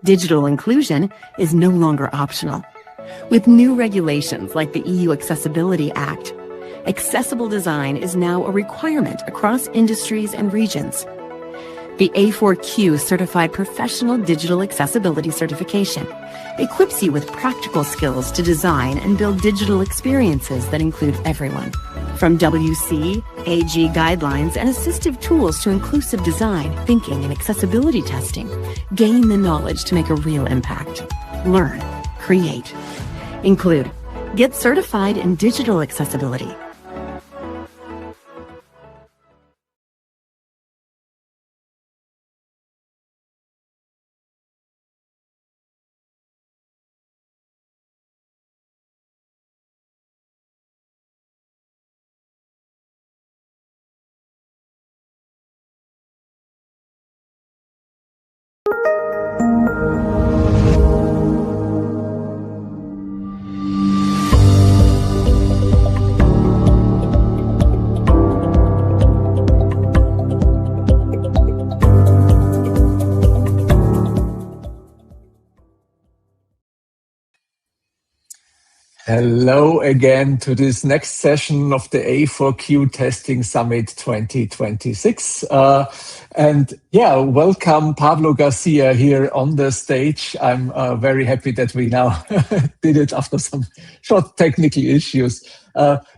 Digital inclusion is no longer optional. With new regulations like the EU Accessibility Act, accessible design is now a requirement across industries and regions. The A4Q Certified Professional Digital Accessibility Certification equips you with practical skills to design and build digital experiences that include everyone. From WC, AG guidelines and assistive tools to inclusive design, thinking, and accessibility testing, gain the knowledge to make a real impact. Learn, create, include. Get certified in digital accessibility. Hello again to this next session of the A4Q Testing Summit 2026. Welcome Pablo Garcia here on the stage. I'm very happy that we now did it after some short technical issues.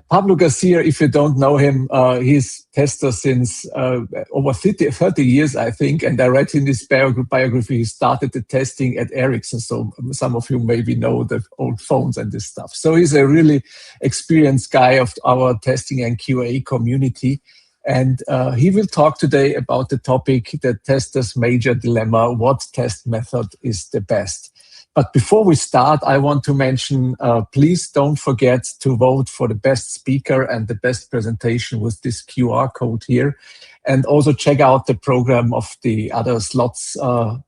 Pablo Garcia, if you don't know him, he's tester since over 30 years, I think. And I read in his biography, he started the testing at Ericsson. So some of you maybe know the old phones and this stuff. So he's a really experienced guy of our testing and QA community. And he will talk today about the topic, the tester's major dilemma, what test method is the best. But before we start, I want to mention, please don't forget to vote for the best speaker and the best presentation with this QR code here. And also check out the program of the other slots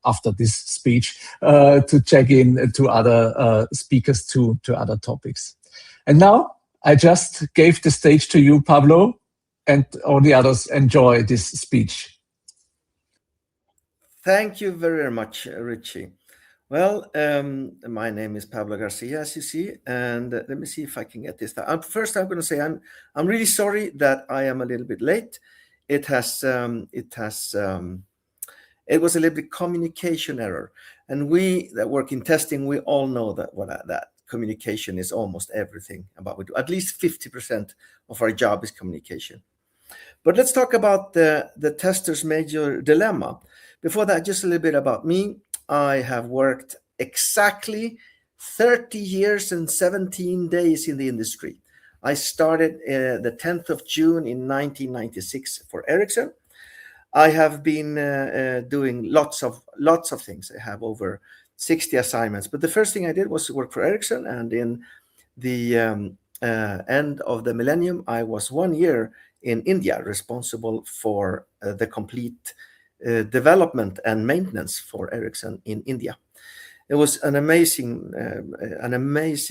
after this speech to check in to other speakers to other topics. And now I just gave the stage to you, Pablo, and all the others enjoy this speech. Thank you very much, Richie. Well, my name is Pablo Garcia, as you see, and let me see if I can get this down. First, I'm going to say I'm really sorry that I am a little bit late. It was a little bit communication error, and we that work in testing, we all know that that communication is almost everything about what we do. At least 50% of our job is communication. But let's talk about the tester's major dilemma. Before that, just a little bit about me. I have worked exactly 30 years and 17 days in the industry. I started the 10th of June in 1996 for Ericsson. I have been doing lots of things. I have over 60 assignments. But the first thing I did was to work for Ericsson. And in the end of the millennium, I was 1 year in India, responsible for the complete development and maintenance for Ericsson in India. It was an amazing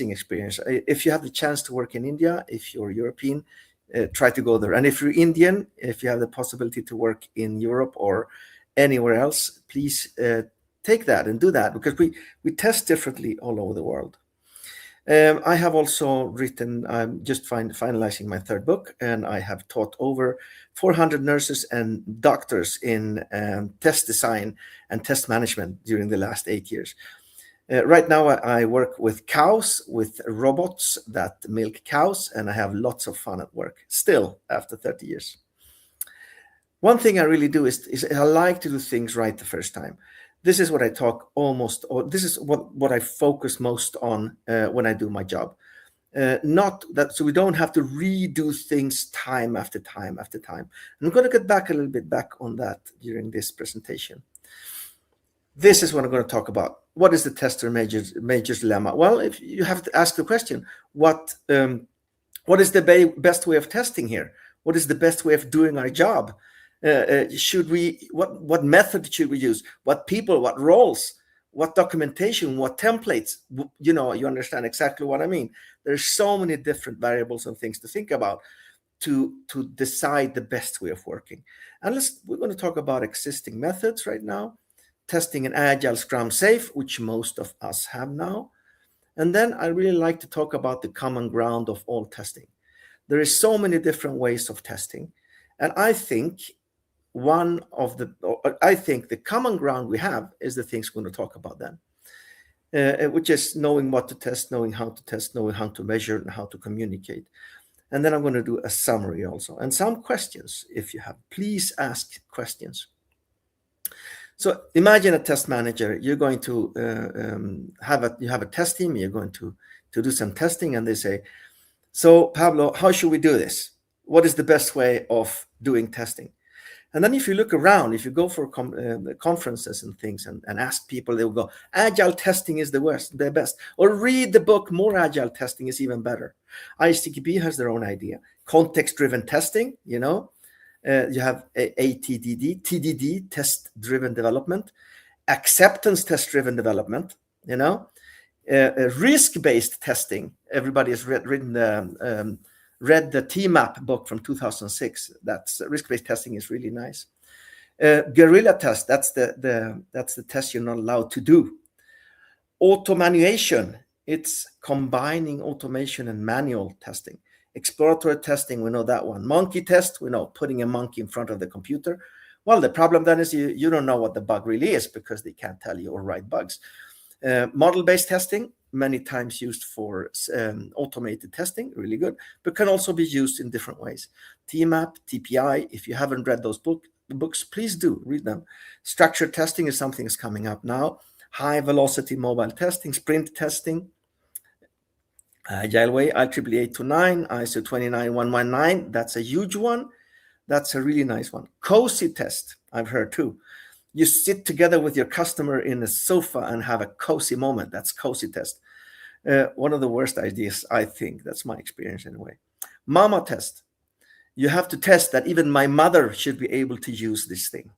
experience. If you have the chance to work in India, if you're European, try to go there. And if you're Indian, if you have the possibility to work in Europe or anywhere else, please take that and do that, because we test differently all over the world. I have also written, I'm just finalizing my third book, and I have taught over 400 nurses and doctors in test design and test management during the last 8 years. Right now, I work with cows, with robots that milk cows, and I have lots of fun at work still after 30 years. One thing I really do is I like to do things right the first time. This is what I talk almost, or this is what I focus most on when I do my job. Not that, so we don't have to redo things time after time after time. And I'm going to get back a little bit on that during this presentation. This is what I'm going to talk about. What is the tester major dilemma? Well, if you have to ask the question, what is the best way of testing here? What is the best way of doing our job? What method should we use? What people, what roles, what documentation, what templates? You understand exactly what I mean. There's so many different variables and things to think about to decide the best way of working. And we're going to talk about existing methods right now, testing an agile Scrum safe, which most of us have now. And then I really like to talk about the common ground of all testing. There is so many different ways of testing. And I think the common ground we have is the things we're going to talk about then, which is knowing what to test, knowing how to test, knowing how to measure, and how to communicate. And then I'm going to do a summary also, and some questions if you have. Please ask questions. So imagine a test manager. You're going to have a test team. You're going to do some testing, and they say, "So Pablo, how should we do this? What is the best way of doing testing?" And then if you look around, if you go for conferences and things and ask people, they will go, "Agile testing is the best." Or read the book, "More Agile Testing is even better." ICTP has their own idea. Context-driven testing, you have TDD, test-driven development, acceptance test-driven development, risk-based testing. Everybody has read the TMAP book from 2006. That's risk-based testing is really nice. Guerrilla test, that's the test you're not allowed to do. Automanuation, it's combining automation and manual testing. Exploratory testing, we know that one. Monkey test, we know, putting a monkey in front of the computer. Well, the problem then is you don't know what the bug really is because they can't tell you or write bugs. Model-based testing, many times used for automated testing, really good, but can also be used in different ways. TMAP, TPI, if you haven't read those books, please do read them. Structured testing is something that's coming up now. High-velocity mobile testing, sprint testing, Agile Way, IEEE 829, ISO 29119, that's a huge one. That's a really nice one. Cozy test, I've heard too. You sit together with your customer in a sofa and have a cozy moment. That's cozy test. One of the worst ideas, I think. That's my experience anyway. Mama test. You have to test that even my mother should be able to use this thing.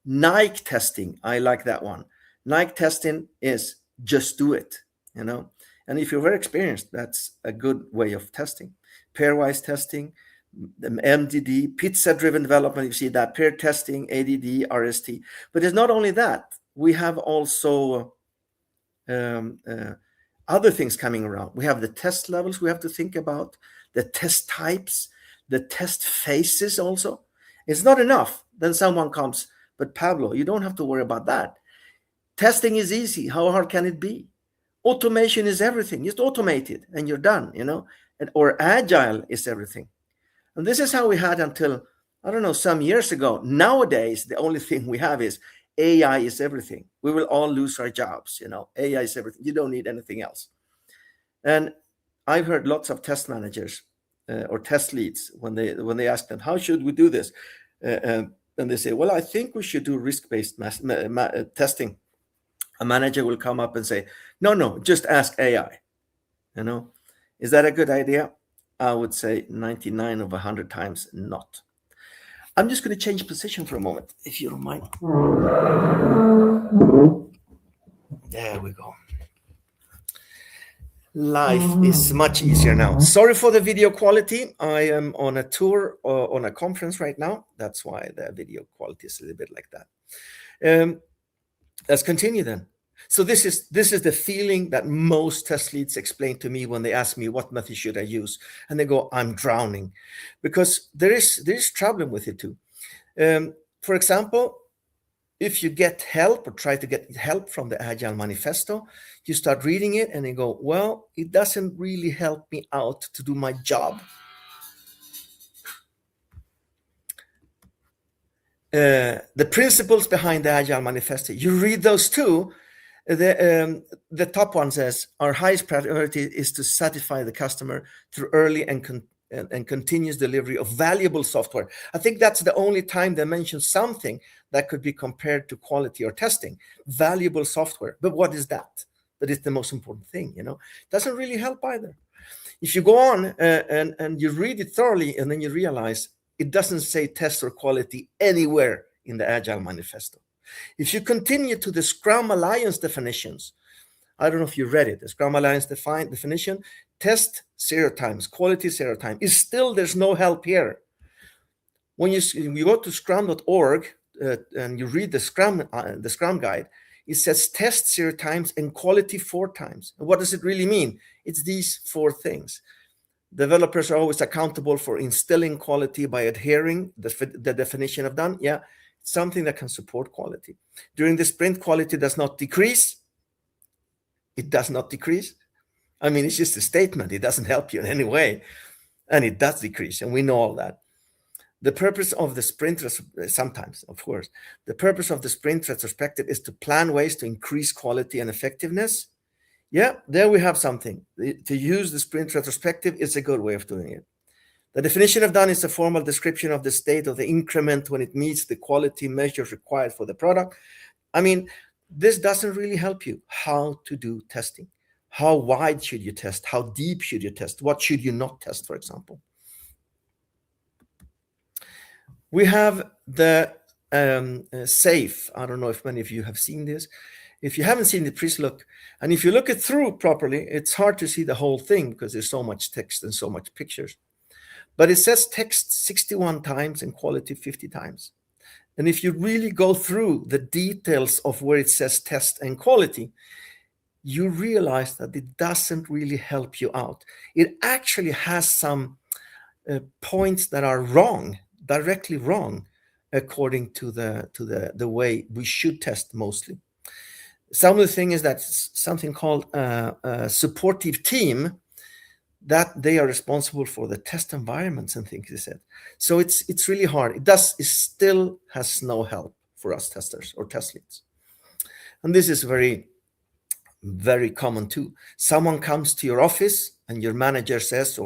Nike testing, I like that one. Nike testing is just do it. And if you're very experienced, that's a good way of testing. Pairwise testing, the MDD, pizza-driven development, you see that, pair testing, ADD, RST. But it's not only that. We have also other things coming around. We have the test levels we have to think about, the test types, the test phases also. It's not enough. Then someone comes, "But Pablo, you don't have to worry about that. Testing is easy. How hard can it be? Automation is everything. Just automate it and you're done, or agile is everything." And this is how we had until, I don't know, some years ago. Nowadays, the only thing we have is AI is everything. We will all lose our jobs, AI is everything. You don't need anything else. And I've heard lots of test managers or test leads when they ask them, "How should we do this?" And they say, "Well, I think we should do risk-based testing." A manager will come up and say, no, just ask AI. Is that a good idea? I would say 99 of 100 times not. I'm just going to change position for a moment, if you don't mind. There we go. Life is much easier now. Sorry for the video quality. I am on a tour on a conference right now. That's why the video quality is a little bit like that. Let's continue then. So this is the feeling that most test leads explain to me when they ask me what method should I use, and they go, "I'm drowning," because there is problem with it too. For example, if you get help or try to get help from the Agile Manifesto, you start reading it and you go, "Well, it doesn't really help me out to do my job." The principles behind the Agile Manifesto, you read those too. The top one says, "Our highest priority is to satisfy the customer through early and continuous delivery of valuable software." I think that's the only time they mention something that could be compared to quality or testing. Valuable software. But what is that? But it's the most important thing, Doesn't really help either. If you go on and you read it thoroughly, and then you realize it doesn't say test or quality anywhere in the Agile Manifesto. If you continue to the Scrum Alliance definitions, I don't know if you read it, the Scrum Alliance definition, test 0 times, quality 0 times, is still, there's no help here. When you go to scrum.org, and you read the Scrum guide, it says test 0 times and quality 4 times. And what does it really mean? It's these 4 things. Developers are always accountable for instilling quality by adhering the definition of done. Yeah, it's something that can support quality. During the sprint, quality does not decrease. It does not decrease. I mean, it's just a statement. It doesn't help you in any way. And it does decrease, and we know all that. The purpose of the sprint, sometimes, of course, the purpose of the sprint retrospective is to plan ways to increase quality and effectiveness. Yeah, there we have something. To use the sprint retrospective is a good way of doing it. The definition of done is a formal description of the state of the increment when it meets the quality measures required for the product. I mean, this doesn't really help you how to do testing. How wide should you test? How deep should you test? What should you not test, for example? We have the SAFE. I don't know if many of you have seen this. If you haven't seen it, please look. And if you look it through properly, it's hard to see the whole thing because there's so much text and so much pictures. But it says text 61 times and quality 50 times. And if you really go through the details of where it says test and quality, you realize that it doesn't really help you out. It actually has some points that are wrong, directly wrong, according to the way we should test mostly. Some of the thing is that something called a supportive team, that they are responsible for the test environments and things, he said. So it's really hard. It still has no help for us testers or test leads. And this is very, very common too. Someone comes to your office and your manager says,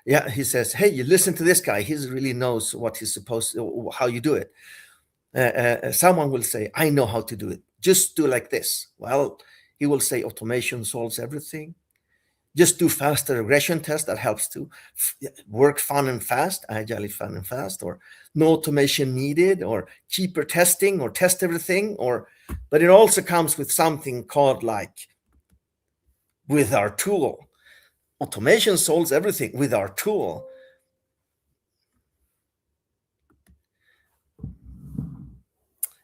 he says, hey, you listen to this guy. He really knows what he's supposed to, how you do it. Someone will say, I know how to do it. Just do like this. Well, he will say automation solves everything. Just do faster regression test, that helps too. Work fun and fast, agile fun and fast, or no automation needed, or cheaper testing, or test everything, but it also comes with something called like with our tool. Automation solves everything with our tool.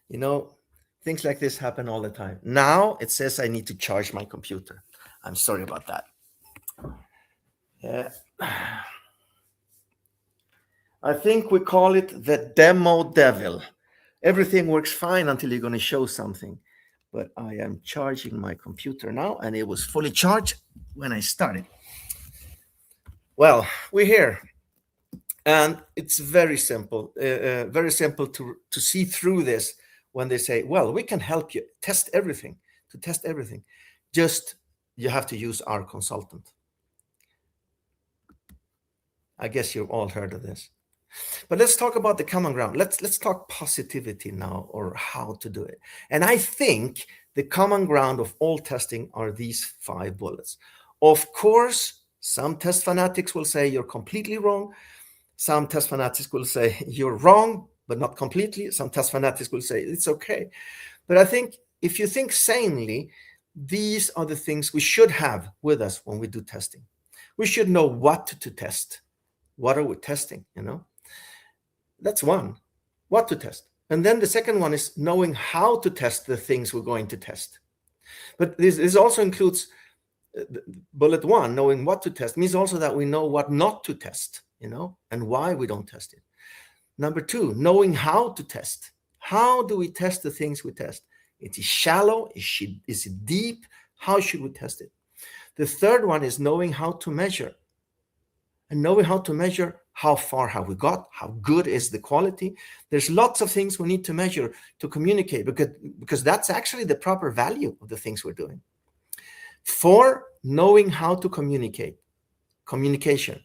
You know, things like this happen all the time. Now it says I need to charge my computer. I'm sorry about that. Yeah. I think we call it the demo devil. Everything works fine until you're going to show something. But I am charging my computer now, and it was fully charged when I started. Well, we're here. And it's very simple to see through this when they say, well, we can help you test everything. To test everything, just you have to use our consultant. I guess you've all heard of this. But let's talk about the common ground. Let's talk positivity now, or how to do it. And I think the common ground of all testing are these 5 bullets. Of course, some test fanatics will say you're completely wrong. Some test fanatics will say you're wrong, but not completely. Some test fanatics will say it's okay. But I think if you think sanely, these are the things we should have with us when we do testing. We should know what to test. What are we testing, That's one, what to test. And then the second one is knowing how to test the things we're going to test. But this also includes bullet 1, knowing what to test, means also that we know what not to test, and why we don't test it. Number 2, knowing how to test. How do we test the things we test? Is it shallow? Is it deep? How should we test it? The third one is knowing how to measure. And knowing how to measure, how far have we got? How good is the quality? There's lots of things we need to measure to communicate, because that's actually the proper value of the things we're doing. 4, knowing how to communicate. Communication.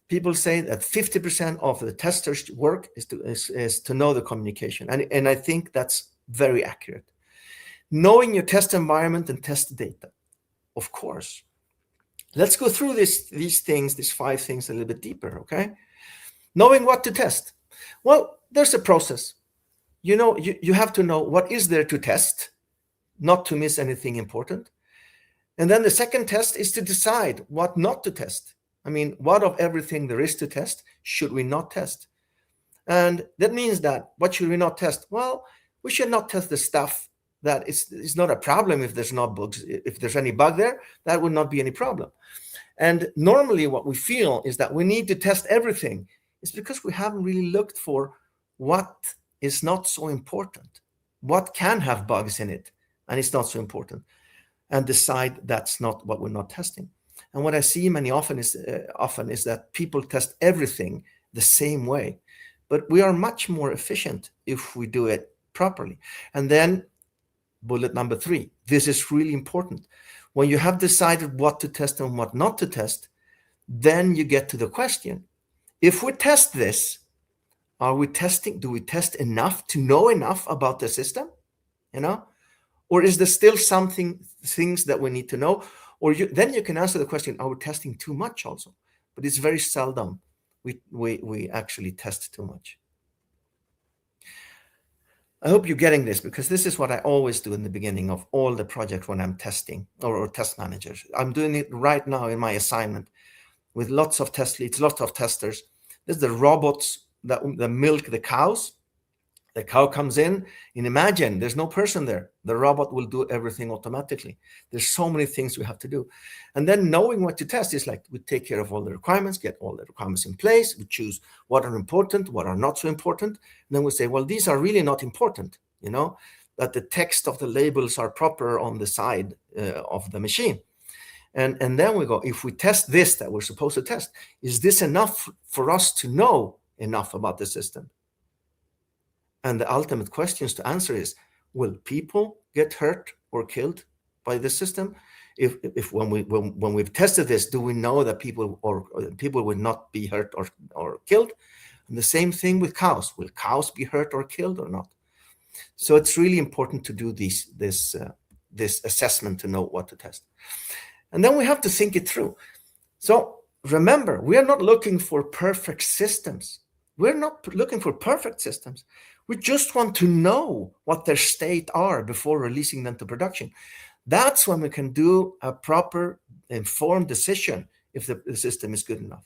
People say that 50% of the testers' work is to know the communication. And I think that's very accurate. Knowing your test environment and test data, of course. Let's go through these 5 things a little bit deeper, okay? Knowing what to test. Well, there's a process. You have to know what is there to test, not to miss anything important. And then the second test is to decide what not to test. I mean, what of everything there is to test should we not test? And that means that what should we not test? Well, we should not test the stuff that is not a problem. If there's not bugs, if there's any bug there, that would not be any problem. And normally what we feel is that we need to test everything. It's because we haven't really looked for what is not so important, what can have bugs in it, and it's not so important, and decide that's not what we're not testing. And what I see many often is that people test everything the same way, but we are much more efficient if we do it properly. And then bullet number 3, this is really important. When you have decided what to test and what not to test, then you get to the question, if we test this, do we test enough to know enough about the system, or is there still things that we need to know? Or then you can answer the question, are we testing too much also? But it's very seldom we actually test too much. I hope you're getting this, because this is what I always do in the beginning of all the projects when I'm testing or test managers. I'm doing it right now in my assignment with lots of test leads, lots of testers. There's the robots that milk the cows. The cow comes in, and imagine there's no person there. The robot will do everything automatically. There's so many things we have to do. And then knowing what to test is like we take care of all the requirements, get all the requirements in place. We choose what are important, what are not so important. And then we say, well, these are really not important, that the text of the labels are proper on the side of the machine. And then we go, if we test this that we're supposed to test, is this enough for us to know enough about the system? And the ultimate questions to answer is, will people get hurt or killed by the system? If when we've tested this, do we know that people will not be hurt or killed? And the same thing with cows. Will cows be hurt or killed or not? So it's really important to do this assessment to know what to test. And then we have to think it through. So remember, we are not looking for perfect systems. We're not looking for perfect systems. We just want to know what their state are before releasing them to production. That's when we can do a proper informed decision if the system is good enough.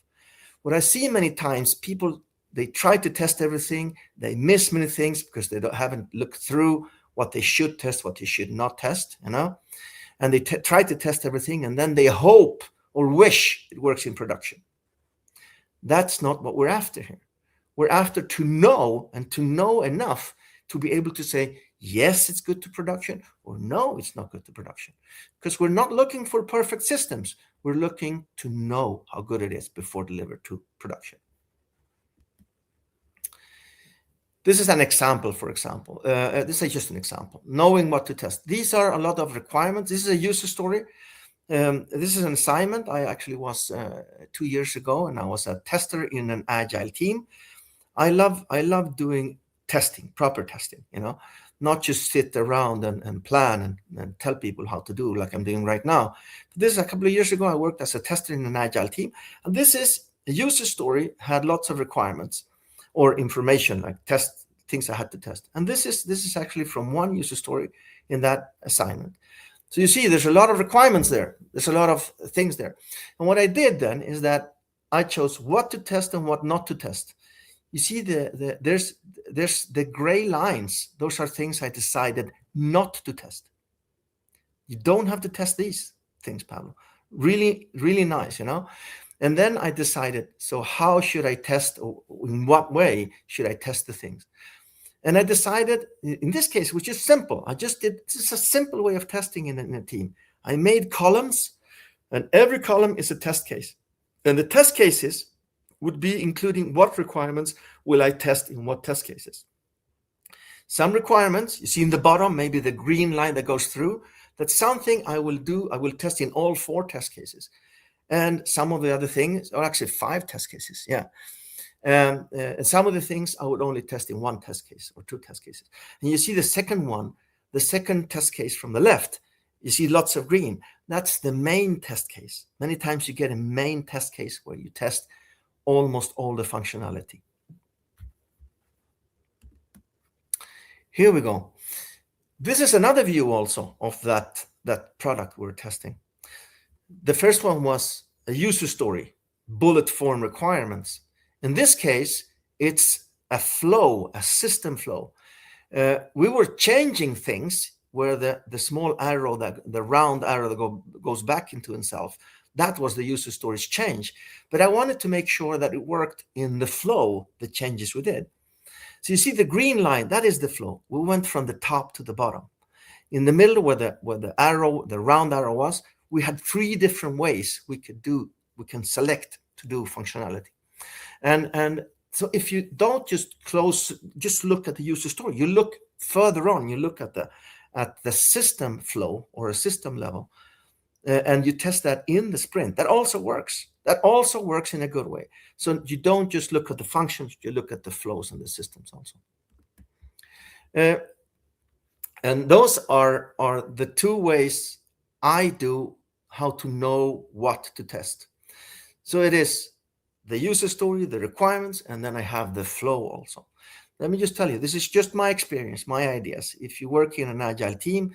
What I see many times, people, they try to test everything. They miss many things because they haven't looked through what they should test, what they should not test, and they try to test everything, and then they hope or wish it works in production. That's not what we're after here. We're after to know, and to know enough to be able to say, yes, it's good to production, or no, it's not good to production. Because we're not looking for perfect systems. We're looking to know how good it is before delivered to production. This is an example, for example. This is just an example. Knowing what to test. These are a lot of requirements. This is a user story. This is an assignment. I actually was 2 years ago, and I was a tester in an agile team. I love doing testing, proper testing, not just sit around and plan and tell people how to do like I'm doing right now. This is a couple of years ago. I worked as a tester in an agile team, and this is a user story, had lots of requirements or information, like test things I had to test. And this is actually from one user story in that assignment. So you see, there's a lot of requirements there. There's a lot of things there. And what I did then is that I chose what to test and what not to test. You see, there's the gray lines. Those are things I decided not to test. You don't have to test these things, Pablo. Really, really nice, And then I decided, so how should I test, or in what way should I test the things? And I decided, in this case, which is simple, this is a simple way of testing in a team. I made columns, and every column is a test case. And the test cases would be including what requirements will I test in what test cases. Some requirements, you see in the bottom, maybe the green line that goes through, that's something I will test in all 4 test cases. And some of the other things, or actually 5 test cases, yeah. And some of the things I would only test in 1 test case or 2 test cases. And you see the second one, the second test case from the left, you see lots of green. That's the main test case. Many times you get a main test case where you test almost all the functionality. Here we go. This is another view also of that product we're testing. The first one was a user story, bullet form requirements. In this case, it's a flow, a system flow. We were changing things where the small arrow, the round arrow that goes back into itself, that was the user story's change. But I wanted to make sure that it worked in the flow, the changes we did. So you see the green line, that is the flow. We went from the top to the bottom. In the middle where the arrow, the round arrow was, we had 3 different ways we can select to do functionality. And so if you don't just look at the user story, you look further on, you look at the system flow or a system level, and you test that in the sprint. That also works. That also works in a good way. So you don't just look at the functions, you look at the flows and the systems also. And those are the 2 ways I do how to know what to test. So it is the user story, the requirements, and then I have the flow also. Let me just tell you, this is just my experience, my ideas. If you work in an agile team,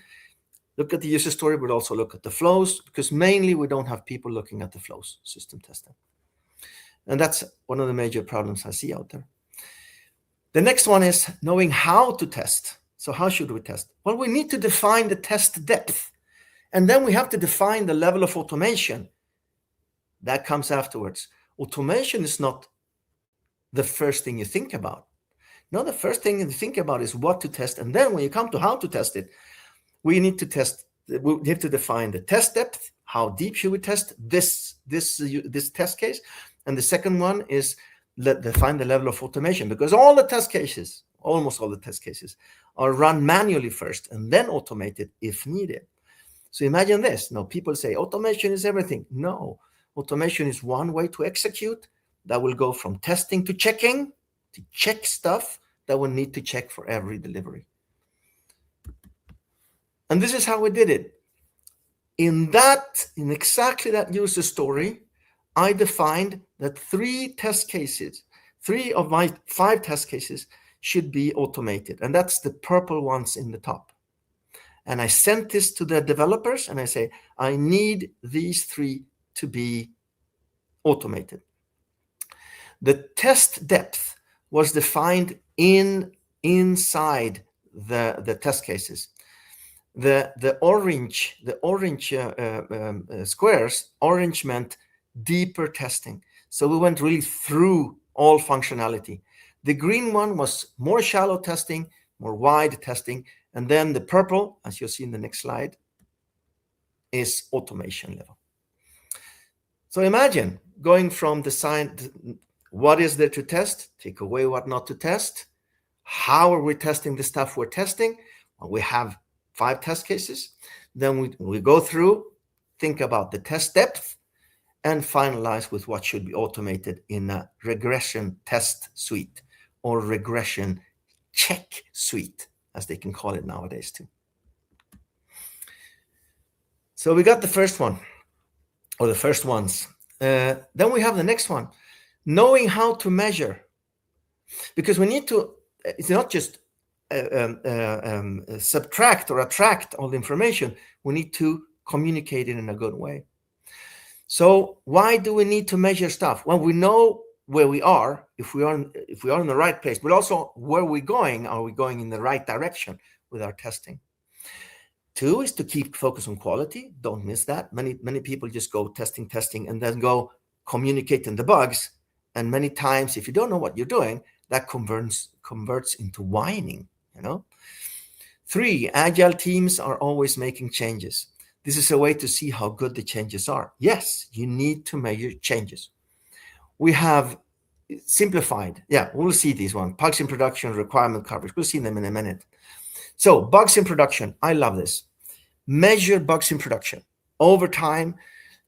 look at the user story, but also look at the flows, because mainly we don't have people looking at the flows, system testing. And that's one of the major problems I see out there. The next one is knowing how to test. So how should we test? Well, we need to define the test depth. And then we have to define the level of automation. That comes afterwards. Automation is not the first thing you think about. No, the first thing you think about is what to test. And then when you come to how to test it, we need to define the test depth. How deep should we test this test case? And the second one is define the level of automation, because almost all the test cases are run manually first and then automated if needed. So imagine this. Now, people say automation is everything. No, automation is one way to execute that will go from testing to checking, to check stuff that we need to check for every delivery. And this is how we did it. In exactly that user story, I defined that 3 of my 5 test cases should be automated. And that's the purple ones in the top. And I sent this to the developers and I say, I need these 3 to be automated. The test depth was defined inside the test cases. The orange squares, orange meant deeper testing. So we went really through all functionality. The green one was more shallow testing, more wide testing. And then the purple, as you'll see in the next slide, is automation level. So imagine going from design, what is there to test, take away what not to test. How are we testing the stuff we're testing? Well, we have 5 test cases. Then we go through, think about the test depth, and finalize with what should be automated in a regression test suite or regression check suite, as they can call it nowadays too. So we got the first one, or the first ones. Then we have the next one, knowing how to measure. Because we need to, it's not just subtract or attract all the information. We need to communicate it in a good way. So why do we need to measure stuff? Well, we know where we are, if we are in the right place, but also where we're going. Are we going in the right direction with our testing? 2 is to keep focus on quality. Don't miss that. Many people just go testing, and then go communicating the bugs. And many times, if you don't know what you're doing, that converts into whining, 3, agile teams are always making changes. This is a way to see how good the changes are. Yes, you need to measure changes. We have simplified. Yeah, we'll see these ones. Bugs in production, requirement coverage. We'll see them in a minute. So bugs in production. I love this. Measure bugs in production over time.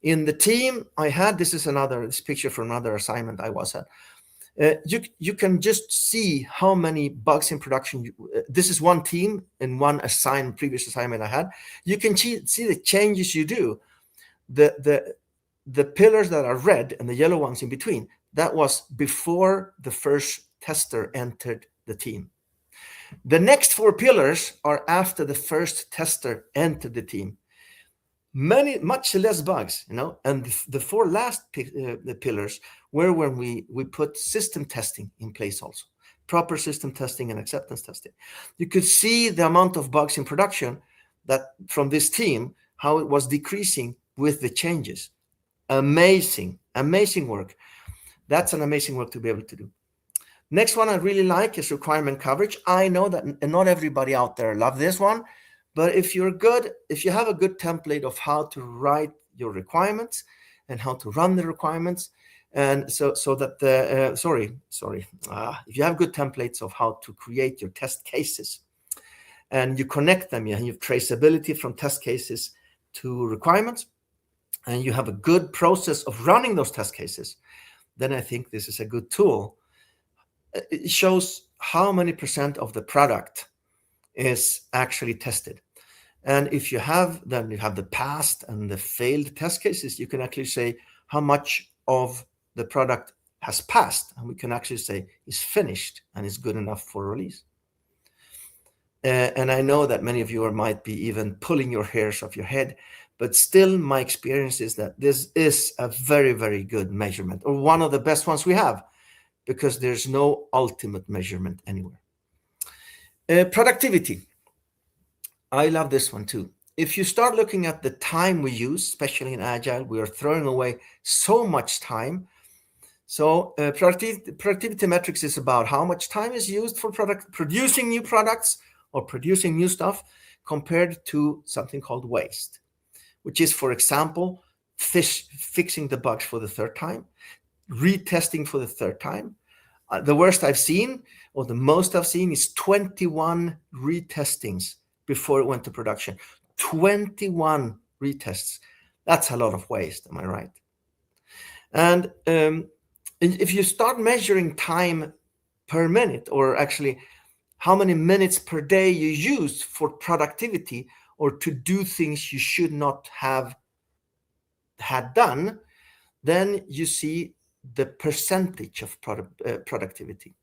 In the team I had, this picture from another assignment I was at. You can just see how many bugs in production. This is one team in one previous assignment I had. You can see the changes you do. The pillars that are red and the yellow ones in between, that was before the first tester entered the team. The next 4 pillars are after the first tester entered the team. Much less bugs, and the 4 last the pillars were when we put system testing in place also. proper system testing and acceptance testing. You could see the amount of bugs in production that from this team, how it was decreasing with the changes. Amazing work. That's an amazing work to be able to do. Next one I really like is requirement coverage. I know that not everybody out there love this one, but if you have a good template of how to write your requirements and how to run the requirements, and so that the if you have good templates of how to create your test cases, and you connect them, and you have traceability from test cases to requirements, and you have a good process of running those test cases, then I think this is a good tool. It shows how many % of the product is actually tested. And if you have, then you have the past and the failed test cases, you can actually say how much of the product has passed, and we can actually say is finished and is good enough for release. And I know that many of you might be even pulling your hairs off your head, but still my experience is that this is a very, very good measurement, or one of the best ones we have, because there's no ultimate measurement anywhere. Productivity. I love this one too. If you start looking at the time we use, especially in Agile, we are throwing away so much time. So productivity metrics is about how much time is used for producing new products or producing new stuff compared to something called waste, which is, for example, fixing the bugs for the third time, retesting for the third time. The worst I've seen, or the most I've seen, is 21 retestings before it went to production. 21 retests. That's a lot of waste, am I right? And if you start measuring time per minute, or actually how many minutes per day you use for productivity or to do things you should not have had done, then you see the percentage of productivity.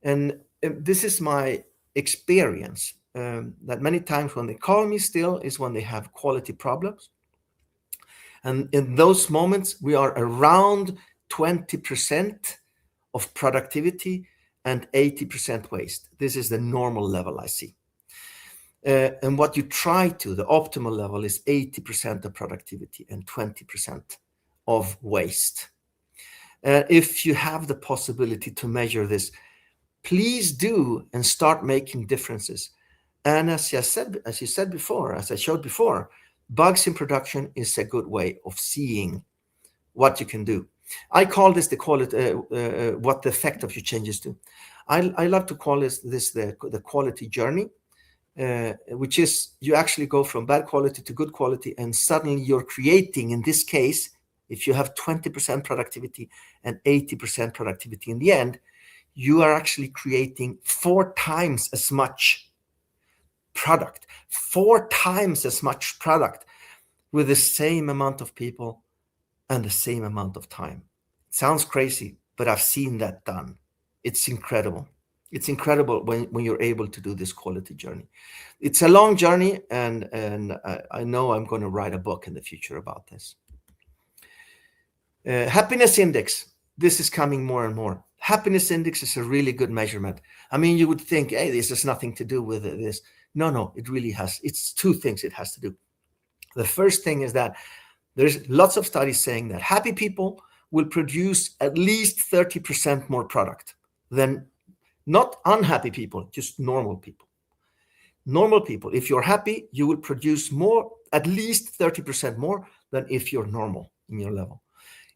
And this is my experience, that many times when they call me still is when they have quality problems. And in those moments, we are around 20% of productivity and 80% waste. This is the normal level I see. And what you try to, the optimal level is 80% of productivity and 20% of waste. If you have the possibility to measure this, please do, and start making differences. And as I showed before, bugs in production is a good way of seeing what you can do. I call this what the effect of your changes do. I love to call this the quality journey, which is you actually go from bad quality to good quality, and suddenly you're creating, in this case, if you have 20% productivity and 80% productivity in the end, you are actually creating 4 times as much product, 4 times as much product with the same amount of people and the same amount of time. It sounds crazy, but I've seen that done. It's incredible. It's incredible when you're able to do this quality journey. It's a long journey, and I know I'm going to write a book in the future about this. Happiness index. This is coming more and more. Happiness index is a really good measurement. I mean, you would think, hey, this has nothing to do with this. No, it really has. It's 2 things it has to do. The first thing is that there's lots of studies saying that happy people will produce at least 30% more product than not unhappy people, just normal people. Normal people, if you're happy, you will produce more, at least 30% more than if you're normal in your level.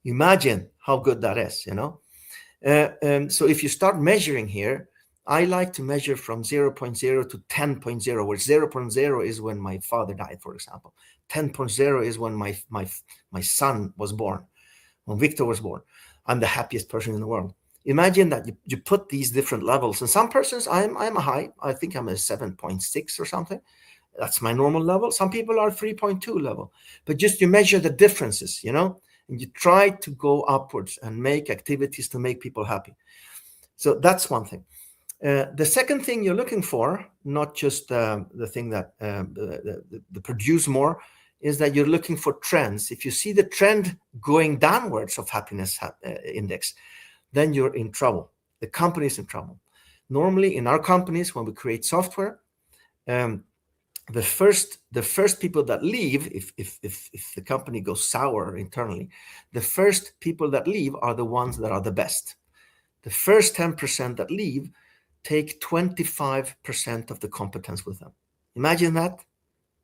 Imagine how good that is, you know? So if you start measuring here, I like to measure from 0.0 to 10.0, where 0.0 is when my father died, for example. 10.0 is when my son was born, when Victor was born. I'm the happiest person in the world. Imagine that you put these different levels. And some persons, I'm a high. I think I'm a 7.6 or something. That's my normal level. Some people are 3.2 level. But just you measure the differences, you know, and you try to go upwards and make activities to make people happy. So that's one thing. The second thing you're looking for, not just the thing that the produce more, is that you're looking for trends. If you see the trend going downwards of happiness index, then you're in trouble. The company is in trouble. Normally in our companies, when we create software, the first people that leave, if the company goes sour internally, the first people that leave are the ones that are the best. The first 10% that leave take 25% of the competence with them. Imagine that,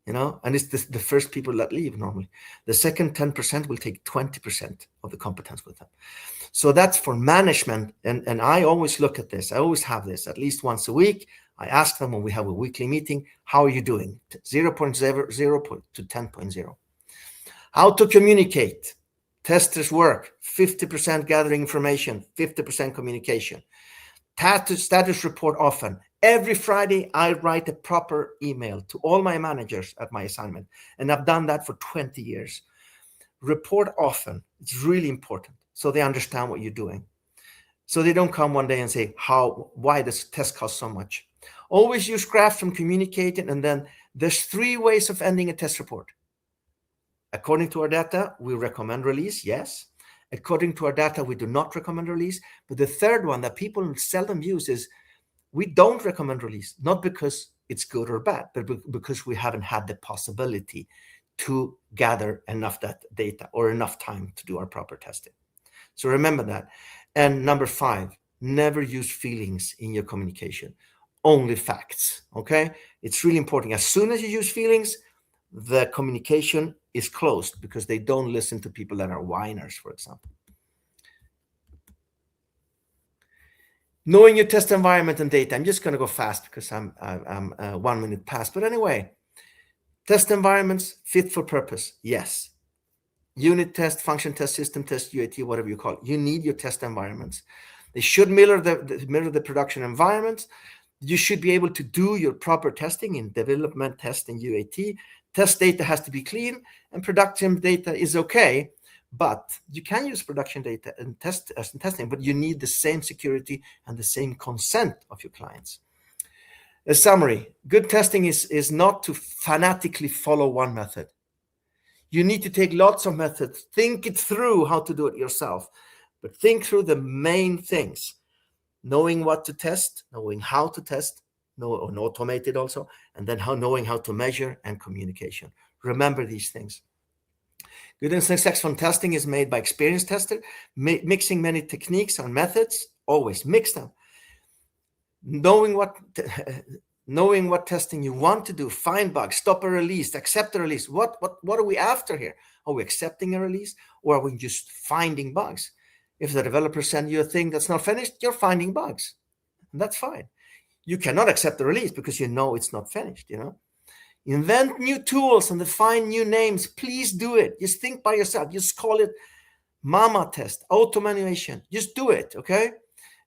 and it's the first people that leave normally. The second 10% will take 20% of the competence with them. So that's for management. And I always look at this. I always have this at least once a week. I ask them when we have a weekly meeting, how are you doing? 0.0 to 10.0. How to communicate. Testers work, 50% gathering information, 50% communication. Status report often. Every Friday, I write a proper email to all my managers at my assignment. And I've done that for 20 years. Report often. It's really important so they understand what you're doing. So they don't come one day and say, why does test cost so much? Always use graphs from communicating, and then there's 3 ways of ending a test report. According to our data, we recommend release, yes. According to our data, we do not recommend release. But the third one that people seldom use is we don't recommend release, not because it's good or bad, but because we haven't had the possibility to gather enough data or enough time to do our proper testing. So remember that. And number 5, never use feelings in your communication, only facts, okay? It's really important. As soon as you use feelings, the communication is closed because they don't listen to people that are whiners, for example. Knowing your test environment and data. I'm just going to go fast because I'm 1 minute past. But anyway, test environments fit for purpose. Yes. Unit test, function test, system test, UAT, whatever you call it. You need your test environments. They should mirror the production environment. You should be able to do your proper testing in development, test, and UAT. Test data has to be clean, and production data is okay. But you can use production data and testing, but you need the same security and the same consent of your clients. A summary: good testing is not to fanatically follow one method. You need to take lots of methods, think it through how to do it yourself, but think through the main things: knowing what to test, knowing how to test, and automate it also, and then knowing how to measure and communication. Remember these things. Good and successful testing is made by experienced tester, mixing many techniques and methods. Always mix them. Knowing what testing you want to do, find bugs, stop a release, accept a release. What are we after here? Are we accepting a release, or are we just finding bugs? If the developer sends you a thing that's not finished, you're finding bugs. And that's fine. You cannot accept the release because you know it's not finished, Invent new tools and define new names. Please do it. Just think by yourself. Just call it mama test, automation. Just do it, okay?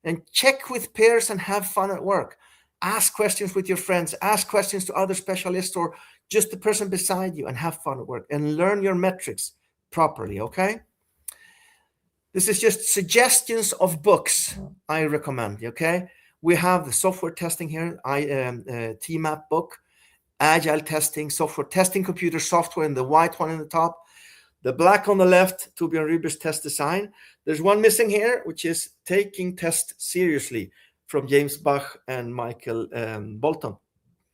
And check with peers and have fun at work. Ask questions with your friends. Ask questions to other specialists or just the person beside you, and have fun at work. And learn your metrics properly, okay? This is just suggestions of books I recommend, okay? We have the software testing here, TMAP book. Agile testing, software testing, computer software, and the white one in the top. The black on the left, Torbjörn Rüber's test design. There's one missing here, which is taking test seriously, from James Bach and Michael Bolton,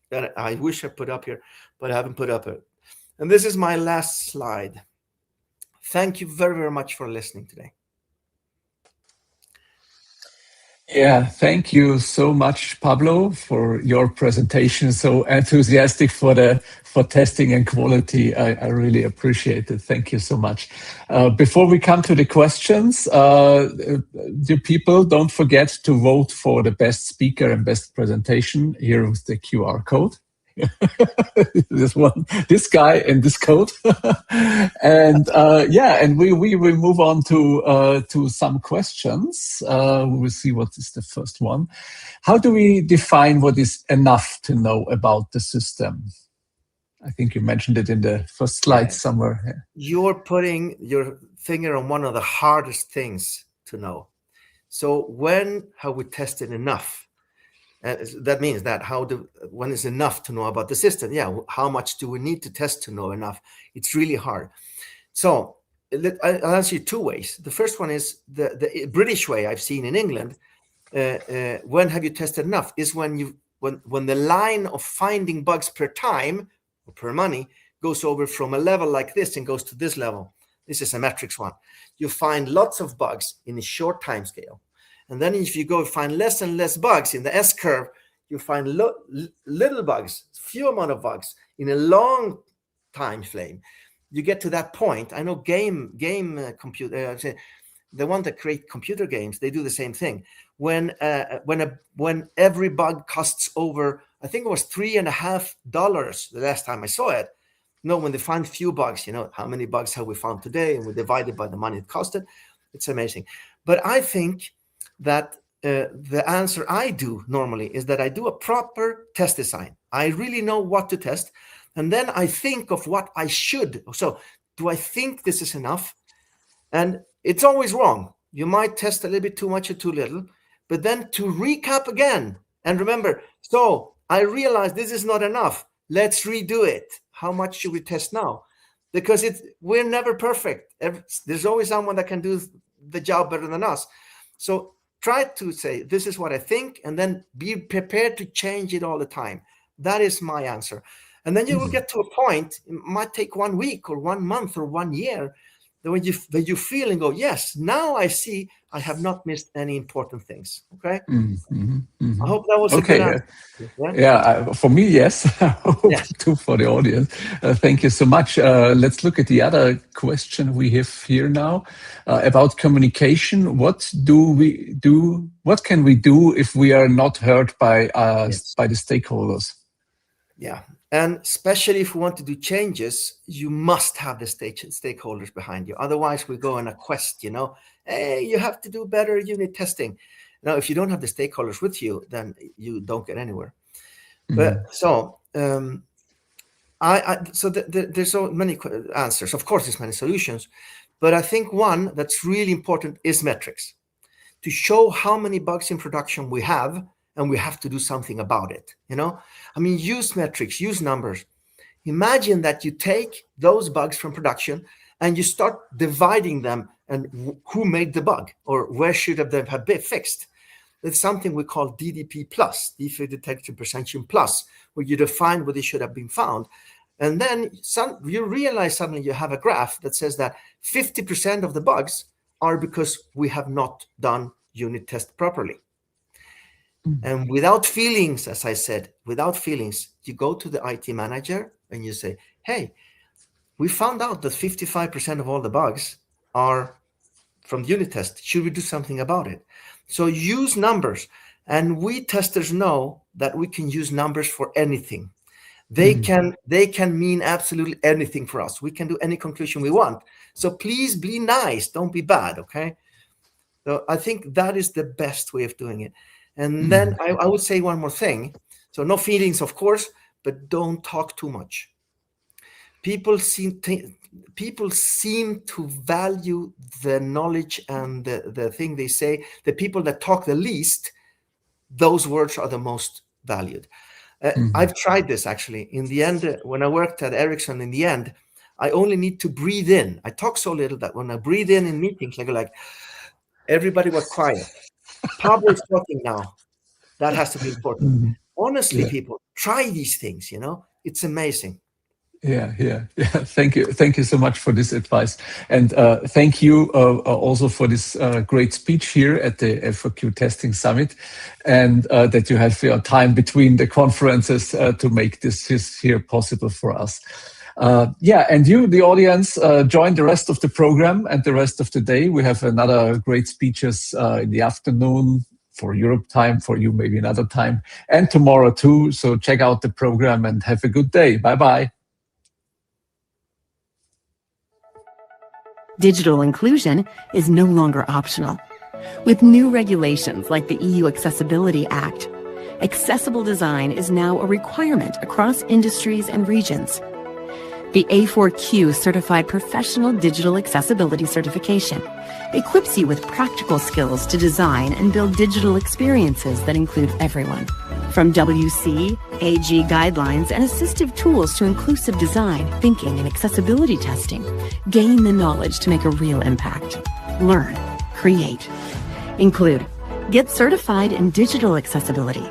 that I wish I put up here, but I haven't put up it. And this is my last slide. Thank you very, very much for listening today. Yeah, thank you so much, Pablo, for your presentation. So enthusiastic for testing and quality. I really appreciate it. Thank you so much. Before we come to the questions, dear people, don't forget to vote for the best speaker and best presentation. Here with the QR code. this guy and this code. And and we will move on to some questions. We will see what is the first one. How do we define what is enough to know about the system? I think you mentioned it in the first slide somewhere. You're putting your finger on one of the hardest things to know. So when have we tested enough? That means that when is enough to know about the system? Yeah, how much do we need to test to know enough? It's really hard. So I'll answer you 2 ways. The first one is the British way I've seen in England. when have you tested enough? Is when the line of finding bugs per time or per money goes over from a level like this and goes to this level. This is a metrics one. You find lots of bugs in a short time scale. And then if you go find less and less bugs in the S curve, you find little bugs, few amount of bugs in a long time frame. You get to that point. I know game computer, the one that create computer games, they do the same thing. When every bug costs over, I think it was $3.50 the last time I saw it. When they find few bugs, how many bugs have we found today, and we divide it by the money it costed. It's amazing. But I think that the answer I do normally is that I do a proper test design. I really know what to test. And then I think of what I should. So do I think this is enough? And it's always wrong. You might test a little bit too much or too little. But then to recap again and remember, so I realize this is not enough. Let's redo it. How much should we test now? Because we're never perfect. There's always someone that can do the job better than us. So try to say, this is what I think, and then be prepared to change it all the time. That is my answer. And then you will get to a point, it might take 1 week or 1 month or 1 year, when you feel and go, yes, now I see I have not missed any important things. Okay. I hope that was okay. A good answer. For me, yes. I hope too for the audience. Thank you so much. Let's look at the other question we have here now about communication. What do we do? What can we do if we are not heard by the stakeholders? Yeah. And especially if we want to do changes, you must have the stakeholders behind you. Otherwise, we go on a quest, hey, you have to do better unit testing. Now, if you don't have the stakeholders with you, then you don't get anywhere. But so, there's so many answers. Of course, there's many solutions. But I think one that's really important is metrics. To show how many bugs in production we have, and we have to do something about it. Use metrics, use numbers. Imagine that you take those bugs from production and you start dividing them, and who made the bug or where should they have been fixed. It's something we call DDP plus, defect detection prevention plus, where you define where they should have been found. And then you realize suddenly you have a graph that says that 50% of the bugs are because we have not done unit test properly. And without feelings, as I said, you go to the IT manager and you say, hey, we found out that 55% of all the bugs are from the unit test. Should we do something about it? So use numbers. And we testers know that we can use numbers for anything. They can mean absolutely anything for us. We can do any conclusion we want. So please be nice. Don't be bad, okay? So I think that is the best way of doing it. And then I would say one more thing. So no feelings, of course, but don't talk too much. People seem to value the knowledge and the thing they say. The people that talk the least, those words are the most valued. I've tried this actually. In the end, when I worked at Ericsson, in the end, I only need to breathe in. I talk so little that when I breathe in meetings, I go like, everybody was quiet. Pablo is talking now. That has to be important. Honestly, people, try these things, it's amazing. Yeah. Thank you so much for this advice. And thank you also for this great speech here at the FAQ Testing Summit, and that you have your time between the conferences to make this here possible for us. And you, the audience, join the rest of the program and the rest of the day. We have another great speeches in the afternoon for Europe time, for you maybe another time, and tomorrow too. So check out the program and have a good day. Bye-bye. Digital inclusion is no longer optional. With new regulations like the EU Accessibility Act, accessible design is now a requirement across industries and regions. The A4Q Certified Professional Digital Accessibility Certification equips you with practical skills to design and build digital experiences that include everyone. From WC, AG guidelines, and assistive tools to inclusive design, thinking, and accessibility testing, gain the knowledge to make a real impact. Learn, create, include. Get certified in digital accessibility